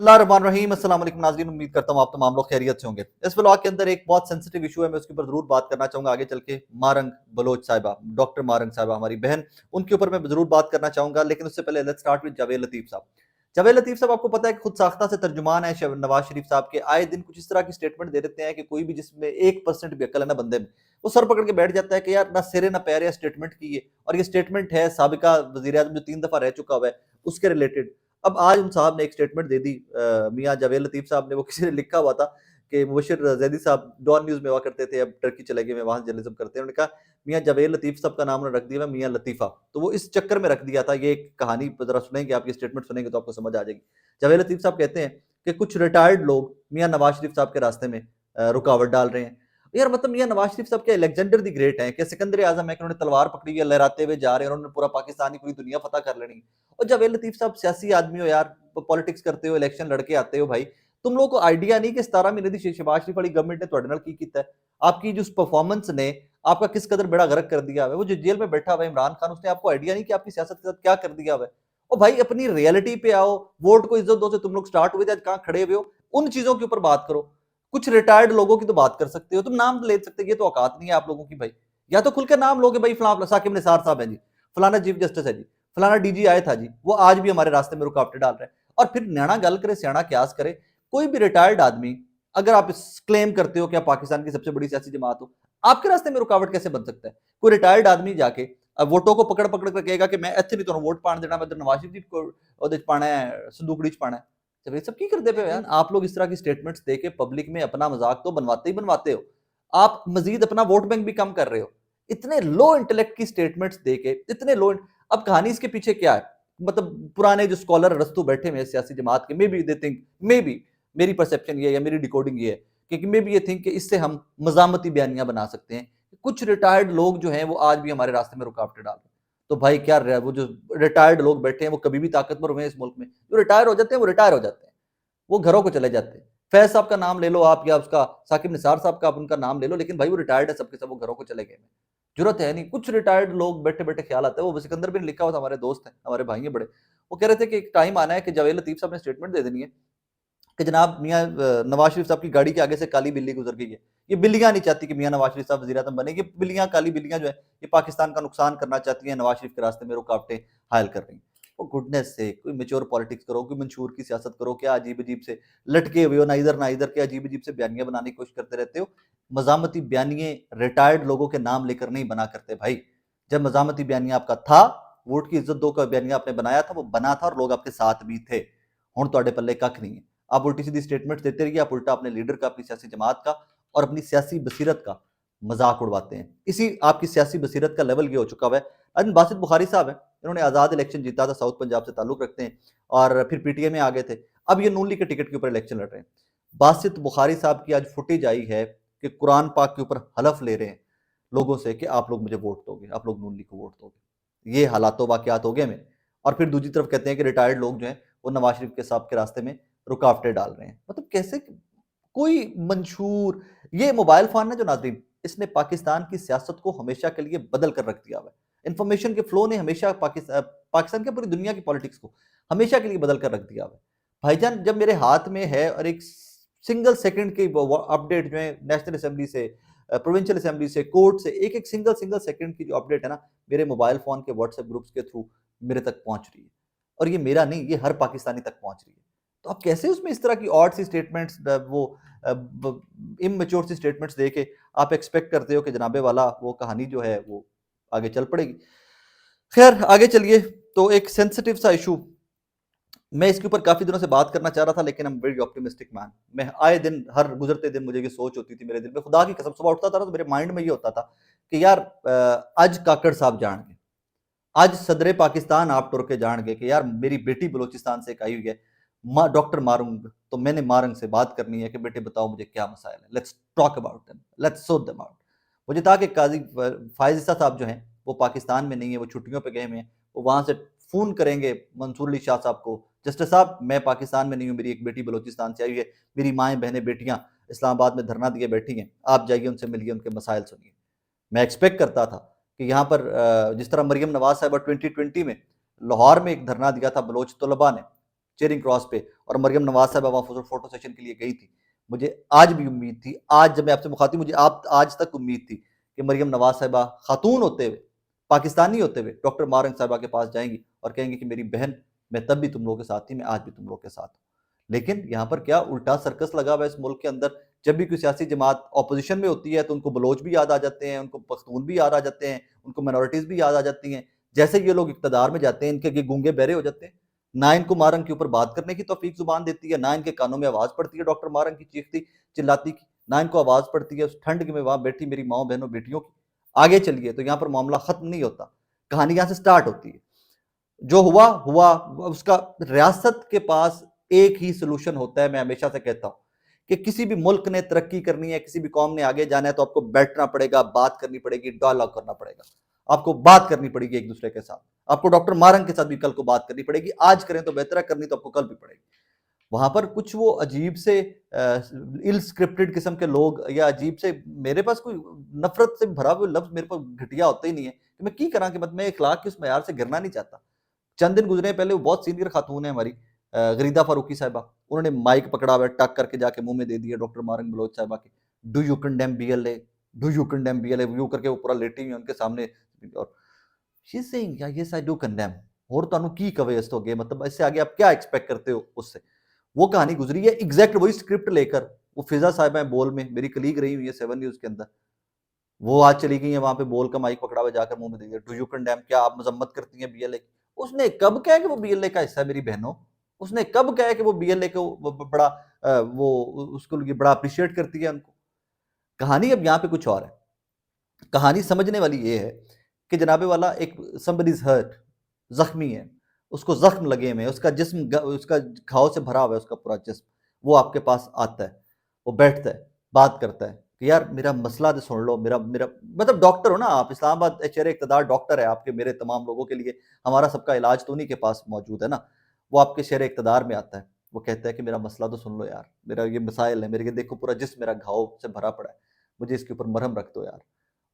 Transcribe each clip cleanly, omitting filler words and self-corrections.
रहीम अस्सलाम वालेकुम नाज़रीन, उम्मीद करता हूँ आप तमाम लोग खैरियत से होंगे। इस व्लॉग के अंदर एक बहुत सेंसिटिव इशू है, मैं उसके ऊपर जरूर बात करना चाहूंगा। आगे चल के मारंग बलोच साहिबा, डॉक्टर मारंग साहिबा हमारी बहन, उनके ऊपर मैं जरूर बात करना चाहूंगा। लेकिन उससे पहले let's start with Javed Latif साहब। जावेद लतीफ साहब आपको पता है कि खुद साख्ता से तर्जुमान है नवाज शरीफ साहब के। आए दिन कुछ इस तरह की स्टेटमेंट दे देते हैं कि कोई भी जिसमें 1% भी अकल है ना बंदे में, वो सर पकड़ के बैठ जाता है कि यार ना सिरे ना पैर या स्टेटमेंट की है। और ये स्टेटमेंट है साबिका वजीर आजम जो 3 दफा रह चुका हुआ है उसके रिलेटेड। अब आज उन साहब ने एक स्टेटमेंट दे दी, मियां जावेद लतीफ साहब ने। वो किसी ने लिखा हुआ था कि मुबशिर जैदी साहब डॉन न्यूज में हुआ करते थे, अब टर्की चले गए, मैं वहां जर्नलिज्म करते हैं। उन्होंने कहा मियां जावेद लतीफ साहब का नाम उन्होंने रख दिया मियां लतीफा। तो वो इस चक्कर में रख दिया था। ये एक कहानी जरा सुनेंगे, आप ये स्टेटमेंट सुनेंगे तो आपको समझ आ जाएगी। जावेद लतीफ साहब कहते हैं कि कुछ रिटायर्ड लोग मियां नवाज शरीफ साहब के रास्ते में रुकावट डाल रहे हैं। यार मतलब मियां नवाज शरीफ साहब क्या अलेक्जेंडर दी ग्रेट है, क्या सिकंदर आजम है कि उन्होंने तलवार पकड़ी है, लहराते हुए जा रहे हैं, उन्होंने पूरा पाकिस्तान की पूरी दुनिया फतह कर लेनी। और जावेद लतीफ साहब सियासी आदमी हो यार, पॉलिटिक्स करते हो, इलेक्शन लड़के आते हो भाई। तुम लोगों को आइडिया नहीं कि 17 महीने की शहबाज शरीफ वाली गवर्नमेंट ने ਤੁਹਾਡੇ ਨਾਲ ਕੀ ਕੀਤਾ है। आपकी जो परफॉर्मेंस ने आपका किस कदर बेड़ा गर्क कर दिया है। वो जो जेल में बैठा हुआ है इमरान खान, उसने आपको आइडिया नहीं कि आपकी सियासत के साथ क्या कर दिया हुआ है। और भाई अपनी रियलिटी पे आओ, वोट को इज्जत दो से तुम लोग स्टार्ट हुए थे, आज कहाँ खड़े हुए हो, उन चीजों के ऊपर बात करो। कुछ रिटायर्ड लोगों की तो बात कर सकते हो, तुम नाम ले सकते हो, ये तो औकात नहीं है आप लोगों की भाई। या तो खुल के नाम लोगे भाई, फलाना साकिब निसार साहब है जी, फलाना चीफ जस्टिस है जी, फलाना डीजी आया था जी, वो आज भी हमारे रास्ते में रुकावटें डाल रहे हैं। और फिर न्याणा गल करे सियाणा क्यास करे। कोई भी रिटायर्ड आदमी, अगर आप क्लेम करते हो कि आप पाकिस्तान की सबसे बड़ी सियासी जमात हो, आपके रास्ते में रुकावट कैसे बन सकता है। कोई रिटायर्ड आदमी जाके वोटों को पकड़ पकड़ कर कहेगा कि मैं इतने नहीं तो वोट पाने देना, मैं नवाज शरीफ को पाना है, संदूकड़ी पाना है। जब ये सब की करते पे यार आप लोग इस तरह की स्टेटमेंट्स देके पब्लिक में अपना मजाक तो बनवाते ही बनवाते हो, आप मजीद अपना वोट बैंक भी कम कर रहे हो। इतने लो इंटेलेक्ट की स्टेटमेंट्स देके, इतने लो। अब कहानी इसके पीछे क्या है, मतलब पुराने जो स्कॉलर रस्तू बैठे हुए सियासी जमात के, may be they think, may be मेरी परसेप्शन ये है या मेरी डिकोडिंग ये है कि मे बी ये थिंक कि इससे हम मजामती बयानियां बना सकते हैं। कुछ रिटायर्ड लोग जो हैं वो आज भी हमारे रास्ते में रुकावटें डाल रहे हैं। तो भाई क्या वो जो रिटायर्ड लोग बैठे हैं वो कभी भी ताकतवर हुए हैं इस मुल्क में। जो रिटायर हो जाते हैं वो रिटायर हो जाते हैं, वो घरों को चले जाते हैं। फैज साहब का नाम ले लो आप, या उसका साकिब निसार साहब का आप उनका नाम ले लो, लेकिन भाई वो रिटायर्ड है सबके सब, वो घरों को चले गए। जरूरत है नहीं। कुछ रिटायर्ड लोग बैठे बैठे ख्याल आता है। वो सिकंदर बिन लिखा हुआ था, हमारे दोस्त हैं, हमारे भाई हैं बड़े, वो कह रहे थे कि एक टाइम आना है कि जावेद लतीफ साहब ने स्टेटमेंट दे देनी है कि जनाब मियां नवाज शरीफ साहब की गाड़ी के आगे से काली बिल्ली गुजर गई है। ये बिल्लियां नहीं चाहती कि मियां नवाज शरीफ साहब वजीर आजम बने। ये बिल्लियां, काली बिल्लियां जो है, ये पाकिस्तान का नुकसान करना चाहती हैं, नवाज शरीफ के रास्ते में रुकावटें हायल कर रही हैं। वो गुडनेस से कोई मेच्योर पॉलिटिक्स करो, कोई मंशूर की सियासत करो। क्या अजीब अजीब से लटके हुए हो, ना इधर के अजीब अजीब से बयानियां बनाने की कोशिश करते रहते हो। मजामती बयानिए रिटायर्ड लोगों के नाम लेकर नहीं बना करते भाई। जब मजामती बयानिया आपका था, वोट की इज्जत दो का बयानिया आपने बनाया था, वो बना था और लोग आपके साथ भी थे। हुण तुहाडे पल्ले कख नहीं है। आप उल्टी सीधी स्टेटमेंट देते रहिए, आप उल्टा अपने लीडर का, अपनी सियासी जमात का और अपनी सियासी बसीरत का मजाक उड़वाते हैं। इसी आपकी सियासी बसीरत का लेवल ये हो चुका हुआ है। आज बासित बुखारी साहब है, इन्होंने आज़ाद इलेक्शन जीता था, साउथ पंजाब से ताल्लुक रखते हैं और फिर पीटीए में आ गए थे। अब ये नून लीग के टिकट के ऊपर इलेक्शन लड़ रहे हैं। बासित बुखारी साहब की आज फुटेज आई है कि कुरान पाक के ऊपर हलफ ले रहे हैं लोगों से कि आप लोग मुझे वोट दोगे, आप लोग नून लीग को वोट दोगे। ये हालात वाकयात हो गए में। और फिर दूसरी तरफ कहते हैं कि रिटायर्ड लोग जो हैं वो नवाज शरीफ के साहब के रास्ते में रुकावटें डाल रहे हैं। मतलब कैसे कोई मंशूर, ये मोबाइल फोन है जो नाज़रीन, इसने पाकिस्तान की सियासत को हमेशा के लिए बदल कर रख दिया हुआ है। इंफॉर्मेशन के फ्लो ने हमेशा पाकिस्तान के पूरी दुनिया की पॉलिटिक्स को हमेशा के लिए बदल कर रख दिया हुआ है। भाईजान जब मेरे हाथ में है और एक सिंगल सेकंड की अपडेट जो है नेशनल असेंबली से, प्रोविंशियल असेंबली से, कोर्ट से, एक एक सिंगल सिंगल सेकंड की जो अपडेट है ना, मेरे मोबाइल फोन के व्हाट्सएप ग्रुप्स के थ्रू मेरे तक पहुंच रही है। और ये मेरा नहीं, ये हर पाकिस्तानी तक पहुंच रही है। तो आप कैसे उसमें इस तरह की ऑड सी स्टेटमेंट्स, वो इमेच्योर सी स्टेटमेंट्स दे के आप एक्सपेक्ट करते हो कि जनाबे वाला वो कहानी जो है वो आगे चल पड़ेगी। खैर आगे चलिए। तो एक सेंसिटिव सा इशू, मैं इसके ऊपर काफी दिनों से बात करना चाह रहा था, लेकिन I am very optimistic man. मैं आए दिन, हर गुजरते दिन मुझे ये सोच होती थी मेरे दिल में, खुदा की कसम सुबह उठता था ना तो मेरे माइंड में ये होता था कि यार आज काकड़ साहब जान गए, आज सदर पाकिस्तान आप टुर के जान गए कि यार मेरी बेटी बलोचिस्तान से एक आई हुई है, डॉक्टर मारूंग, तो मैंने मारंग से बात करनी है कि बेटे बताओ मुझे क्या मसाइल है, let's talk about them, let's sort them out. मुझे था कि काजी फायज इसा साहब जो हैं वो पाकिस्तान में नहीं है, वो छुट्टियों पे गए हुए हैं, वो वहां से फोन करेंगे मंसूर अली शाह साहब को, जस्टिस साहब मैं पाकिस्तान में नहीं हूँ, मेरी एक बेटी बलोचिस्तान से आई है, मेरी माएँ बहनें बेटियां इस्लामाबाद में धरना दिए बैठी हैं, आप जाइए उनसे मिलिए, उनके मसाइल सुनिए। मैं एक्सपेक्ट करता था कि यहाँ पर जिस तरह मरियम नवाज साहब 2020 में लाहौर में एक धरना दिया था बलोच तलबा ने, चेरिंग क्रॉस पे और मरियम नवाज साहब वहाँ फोटो सेशन के लिए गई थी। मुझे आज भी उम्मीद थी, आज जब मैं आपसे मुखातिब, मुझे आप आज तक उम्मीद थी कि मरियम नवाज साहिबा खातून होते हुए, पाकिस्तानी होते हुए डॉक्टर मारंग साहिबा के पास जाएंगी और कहेंगी कि मेरी बहन, मैं तब भी तुम लोगों के साथ थी, मैं आज भी तुम लोगों के साथ हूं। लेकिन यहाँ पर क्या उल्टा सर्कस लगा हुआ है इस मुल्क के अंदर। जब भी कोई सियासी जमात ऑपोजिशन में होती है तो उनको बलोच भी याद आ जाते हैं, उनको पख्तून भी याद आ जाते हैं, उनको माइनॉरिटीज भी याद आ जाती हैं। जैसे ये लोग इक्तदार में जाते हैं, इनके ये गूंगे बहरे हो जाते हैं। ना इनको मारंग के ऊपर बात करने की तौफीक जुबान देती है, ना इनके कानों में आवाज पड़ती है डॉक्टर मारंग की चीखती चिल्लाती की, ना इनको आवाज पड़ती है उस ठंड में वहां बैठी मेरी माओ बहनों बेटियों की। आगे चलिए तो यहाँ पर मामला खत्म नहीं होता, कहानी यहाँ से स्टार्ट होती है। जो हुआ हुआ, उसका रियासत के पास एक ही सोल्यूशन होता है। मैं हमेशा से कहता हूं कि किसी भी मुल्क ने तरक्की करनी है, किसी भी कौम ने आगे जाना है, तो आपको बैठना पड़ेगा, बात करनी पड़ेगी, डायलॉग करना पड़ेगा, आपको बात करनी पड़ेगी एक दूसरे के साथ। आपको डॉक्टर मारंग के साथ भी कल को बात करनी पड़ेगी, आज करें तो बेहतर है, करनी तो आपको कल भी पड़ेगी। वहां पर कुछ वो अजीब से इल स्क्रिप्टेड किस्म के लोग, या अजीब से, मेरे पास कोई नफरत से भरा हुआ लफ्ज मेरे पास घटिया होता ही नहीं है कि मैं की करा कि मैं इखलाक के उस मैार से गिरना नहीं चाहता। चंद दिन गुजरे पहले, वो बहुत सीनियर खातून है हमारी, गरीदा फारूकी साहिबा, उन्होंने माइक पकड़ा हुआ टक करके जाके मुंह में दे दिया डॉक्टर मारंग बलोच साहिबा के, do you condemn BLA, do you condemn BLA, view करके वो पूरा लेटी हुई उनके सामने। और she saying yes I do condemn, और तानू की कवे इस तो गे, मतलब इससे आगे आप क्या एक्सपेक्ट करते हो उससे। वो कहानी गुजरी है एग्जैक्ट वही स्क्रिप्ट लेकर। वो फिजा साहिबा है बोल में, मेरी कलीग रही हुई है 7 न्यूज के अंदर, वो आज चली गई है वहां पे बोल का माइक पकड़ा हुआ जाकर मुंह में दे दिया, डू यू कंडेम, क्या आप मजम्मत करती हैं बीएलए की। उसने कब कहा कि वो बीएलए का हिस्सा है मेरी बहनों, उसने कब कहा कि वो बीएलए को बड़ा वो उसको बड़ा अप्रिशिएट करती है उनको। कहानी अब यहाँ पे कुछ और है। कहानी समझने वाली ये है कि जनाबे वाला एक somebody is hurt, जख्मी है, उसको जख्म लगे हुए, उसका जिस्म उसका घाव से भरा हुआ है, उसका पूरा जिस्म। वो आपके पास आता है, वो बैठता है, बात करता है कि यार मेरा मसला तो सुन लो, मेरा मेरा मतलब डॉक्टर हो ना आप, इस्लामाबाद शेर इक़्तिदार डॉक्टर है आपके मेरे तमाम लोगों के लिए, हमारा सबका इलाज तो उन्हीं के पास मौजूद है ना। वो आपके शेर इक़्तिदार में आता है, वो कहता है कि मेरा मसला तो सुन लो यार, मेरा ये मसाइल है, मेरे ये देखो पूरा जिस्म मेरा घाव से भरा पड़ा है, मुझे इसके ऊपर मरहम रख दो यार।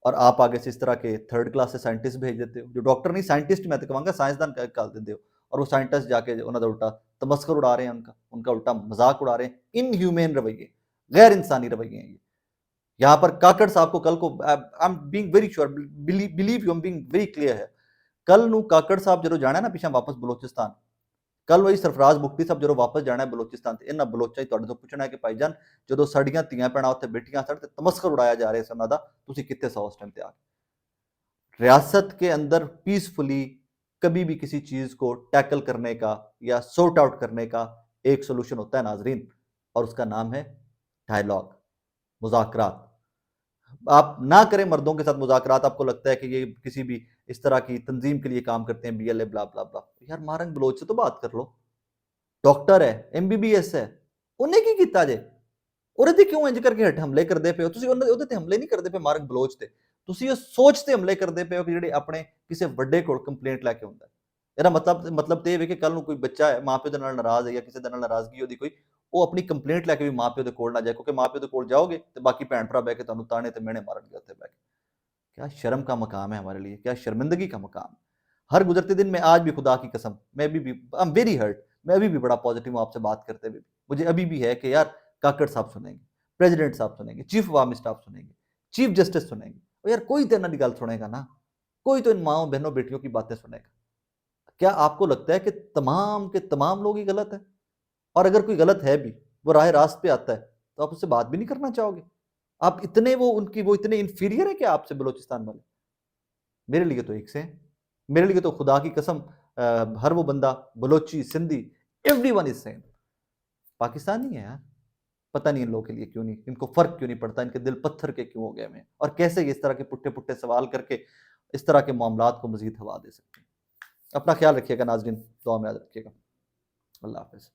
और आप आगे से इस तरह के थर्ड क्लास से साइंटिस्ट भेज देते हो, जो डॉक्टर नहीं साइंटिस्ट, मैं तो कहूँगा साइंसदान कर देते हो, और वो साइंटिस्ट जाके उन्होंने उल्टा तमस्कर उड़ा रहे हैं, उनका उनका उल्टा मजाक उड़ा रहे हैं। इनह्यूमेन रवैये, गैर इंसानी रवैये हैं ये। यहाँ पर काकड़ साहब को कल को, I am being very sure, believe you, I am being very clear है, कल नू काकड़ साहब जो जाना है ना पिछा वापस बलोचिस्तान, कल वही सरफराज मुफ्ती साहब जो वापस जाना है बलोचिस्तान से, इन्होंने बलोचा ही तुहाडे तो पूछना है कि भाईजान जो साड़ियां धीआं भैणां उत्थे बैठियां सन ते तमस्कर उड़ाया जा रहा है उन्हां दा, तुसीं कित्थे सो उस टाइम ते आ के। रियासत के अंदर पीसफुली कभी भी किसी चीज को टैकल करने का या सॉर्ट आउट करने का एक सोल्यूशन होता है नाजरीन, और उसका नाम है डायलॉग, मुज़ाकरात। आप ना करें मर्दों के साथ मुज़ाकरात, आपको लगता है कि ये किसी भी इस तरह की तंजीम के लिए काम करते हैं, बीएलए ब्ला ब्ला ब्ला, यार मारंग बलोच से तो बात कर लो, डॉक्टर है, एमबीबीएस है, उन्हें की कीता जे, ਉਹਦੇ ਤੇ ਕਿਉਂ ਇੰਜ ਕਰਕੇ ਹਮਲੇ ਕਰਦੇ ਪਏ ਹੋ ਤੁਸੀਂ, ਉਹਦੇ ਤੇ ਹਮਲੇ ਨਹੀਂ ਕਰਦੇ ਪਏ ਮਾਰਕ ਬਲੋਚ ਤੇ, ਤੁਸੀਂ ਇਹ ਸੋਚ ਤੇ ਹਮਲੇ ਕਰਦੇ ਪਏ ਹੋ ਕਿ ਜਿਹੜੇ ਆਪਣੇ ਕਿਸੇ ਵੱਡੇ ਕੋਲ ਕੰਪਲੇਂਟ ਲੈ ਕੇ ਹੁੰਦਾ। ਇਹਦਾ ਮਤਲਬ ਤੇ ਇਹ ਵੇ ਕਿ ਕੱਲ ਨੂੰ ਕੋਈ ਬੱਚਾ ਹੈ ਮਾਪਿਓ ਦੇ ਨਾਲ ਨਾਰਾਜ਼ ਹੈ ਜਾਂ ਕਿਸੇ ਦੇ ਨਾਲ ਨਾਰਾਜ਼ਗੀ ਉਹਦੀ ਕੋਈ, ਉਹ ਆਪਣੀ ਕੰਪਲੇਂਟ ਲੈ ਕੇ ਵੀ ਮਾਪਿਓ ਦੇ ਕੋਲ ਨਾ ਜਾਏ, ਕਿਉਂਕਿ ਮਾਪਿਓ ਦੇ ਕੋਲ ਜਾਓਗੇ ਤੇ ਬਾਕੀ ਭੈਣ ਭਰਾ ਬਹਿ ਕੇ ਤੁਹਾਨੂੰ ਤਾਣੇ ਤੇ ਮਿਹਣੇ ਮਾਰਨਗੇ ਉੱਥੇ ਬਹਿ के। क्या शर्म का मकाम है हमारे लिए, क्या शर्मिंदगी का मकाम है। हर गुजरते दिन में आज भी खुदा की कसम, मैं अभी भी आई एम वेरी हर्ट, मैं अभी भी बड़ा पॉजिटिव हूँ आपसे बात करते हुए, मुझे अभी भी है कि यार काकड़ साहब सुनेंगे, प्रेसिडेंट साहब सुनेंगे, चीफ ऑफ आर्मी स्टाफ सुनेंगे, चीफ जस्टिस सुनेंगे, और यार कोई तो इन्हों की गल सुनेगा ना, कोई तो इन माओ बहनों बेटियों की बातें सुनेगा। क्या आपको लगता है कि तमाम के तमाम लोग ही गलत है? और अगर कोई गलत है भी, वो राह रास्त पे आता है, तो आप उससे बात भी नहीं करना चाहोगे? आप इतने वो इतने इंफीरियर है क्या आपसे बलोचिस्तान वाले? मेरे लिए तो एक से हैं। मेरे लिए तो खुदा की कसम हर वो बंदा Balochi, Sindhi, everyone is same. Pakistani है यार, पता नहीं इन लोगों के लिए क्यों नहीं, इनको फर्क क्यों नहीं पड़ता, इनके दिल पत्थर के क्यों हो गए हैं, और कैसे ये इस तरह के पुट्टे पुट्टे सवाल करके इस तरह के मामलात को मजीद हवा दे सकते हैं। अपना ख्याल रखिएगा नाजरीन, दुआ में याद रखिएगा। अल्लाह हाफिज़।